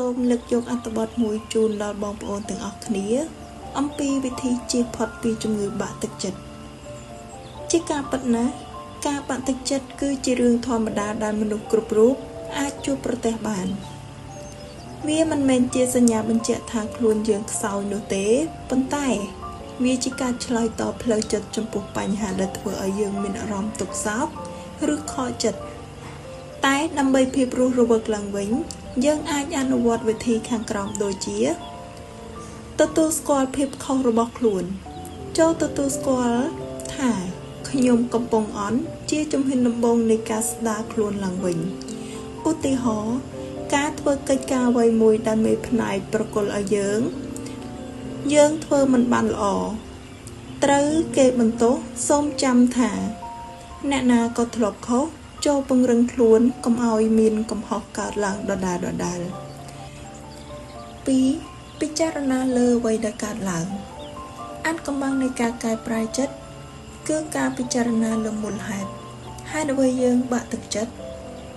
សូមលើកយកអត្ថបទមួយជូនដល់បងប្អូនទាំងអស់គ្នាអំពីវិធីជៀសផុតពីជំងឺបាក់ទឹកចិត្តជាការពិតណាស់ការបាក់ទឹកចិត្តគឺជារឿងធម្មតាដែលមនុស្សគ្រប់រូបអាចជួបប្រទះបានវាមិនមែនជាសញ្ញាបញ្ជាក់ថាខ្លួនយើងខ្សោយនោះទេប៉ុន្តែវាជាការឆ្លើយតបផ្លូវចិត្តចំពោះបញ្ហាដែលធ្វើឲ្យយើងមានអារម្មណ៍ទុក្ខសោកឬខកចិត្តតែដើម្បីភាពរស់រវើកឡើងវិញយើងអាចអនុវត្តវិធីខាងក្រោមដូចជាទទួលស្គាល់ភាពខុសរបស់ខ្លួនចូលទទួលស្គាល់ថាខ្ញុំកំពុងអន់ជាជំហានដំបូងនៃការស្ដារខ្លួនឡើងវិញឧទាហរណ៍ការធ្វើកិច្ចការអ្វីមួយដែលមេផ្នែកប្រគល់ឲ្យយើងធ្វើមិនបានល្អត្រូវគេបន្ទោសសូមចាំថាអ្នកណាក៏ធ្លាប់ខុសចូលពង្រឹងខ្លួនកុំឲ្យមានកំហុសកើតឡើងដដែល 2. ពិចារណាលើអ្វីដែលកើតឡើងអានកំបាំងនៃការកែប្រែចិត្តគឺការពិចារណាលើមូលហេតុអ្វីយើងបាក់ទឹកចិត្ត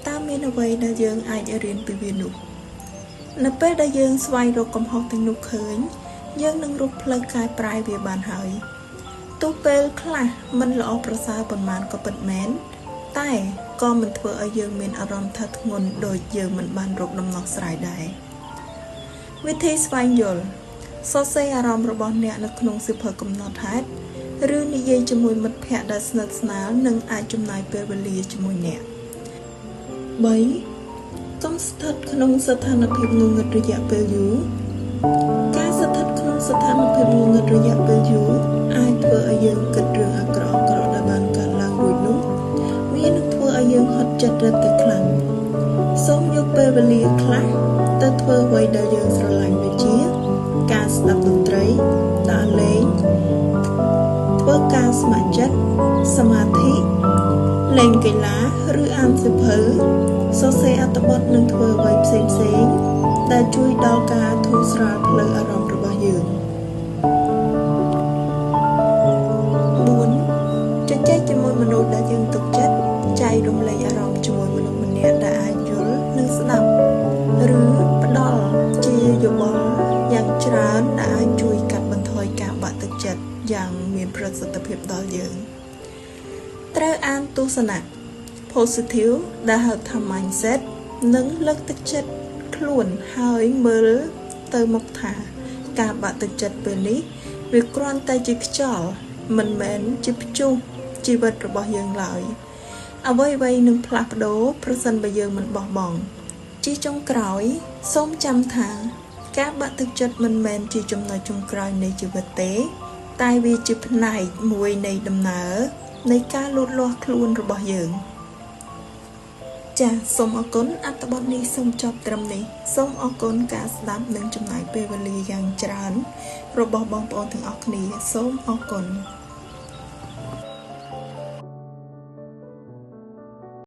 តើមានអ្វីដែលយើងអាចរៀនពីវានោះនៅពេលដែលយើងស្វែងរកកំហុសទាំងនោះឃើញយើងនឹងរកផ្លូវកែប្រែវាបានហើយទោះពេលខ្លះមិនល្អប្រសើរប៉ុន្មានក៏ពិតមែនតែក៏មិនធ្វើឲ្យយើងមានអារម្មណ៍ថាធ្ងន់ដូចយើងមិនបានរកដំណោះស្រាយដែរវិធីស្វែងយល់សរសេរអារម្មណ៍របស់អ្នកនៅក្នុងសៀវភៅកំណត់ហេតុឬនិយាយជាមួយមិត្តភ័ក្តិដែលស្និទ្ធស្នាលនិងអាចចំណាយពេលវេលាជាមួយអ្នក 3. កុំស្ថិតក្នុងស្ថានភាពងងឹតរយៈពេលយូរការស្ថិតក្នុងស្ថានភាពងងឹតរយៈពេលយូរអាចធ្វើឲ្យយើងគិតរឿងអាក្រក់ដែលបានកើតឡើងរួចនោះវានឹងធ្វើឲ្យយើងហត់ចិត្តរឹតតែខ្លាំងសូមយកពេលវេលាខ្លះទៅធ្វើអ្វីដែលយើងស្រឡាញ់ដូចជាការស្ដាប់តន្ត្រីដើរលេងធ្វើការស្ម័គ្រចិត្តសមាធិលេងកីឡាឬអានសៀវភៅសរសេរអត្ថបទនិងធ្វើអ្វីផ្សេងដែលជួយដល់ការធូរស្រាលផ្លូវអារម្មណ៍របស់យើង 4. ជជែកជាមួយមនុស្សដែលយើងទុកចិត្តចែករំលែកអារម្មណ៍ជាមួយមនុស្សម្នាក់ដែលអាចយល់និងស្ដាប់ឬផ្ដល់ជាយោបល់យ៉ាងច្រើនដែលអាចជួយកាត់បន្ថយការបាក់ទឹកចិត្តយ៉ាងមានប្រសិទ្ធភាពដល់យើងត្រូវអានទស្សនៈ positive ដែលហៅថា mindset និងលើកទឹកចិត្តខ្លួនហើយមើលទៅមុខថាការបាក់ទឹកចិត្តពេលនេះវាគ្រាន់តែជាខ្យល់មិនមែនជាព្យុះជីវិតរបស់យើងឡើយអ្វីនឹងផ្លាស់ប្ដូរប្រសិនបើយើងមិនបោះបង់ជាចុងក្រោយសូមចាំថាការបាក់ទឹកចិត្តមិនមែនជាចំណុចចុងក្រោយនៃជីវិតទេតែវាជាផ្នែកមួយនៃដំណើរនៃការលូតលាស់ខ្លួនរបស់យើងចាសសូមអរគុណអត្ថបទនេះសូមចប់ត្រឹមនេះសូមអរគុណការស្ដាប់និងចំណាយពេលវេលាយ៉ាងច្រើនរបស់បងប្អូនទាំងអស់គ្នាសូមអរគុណ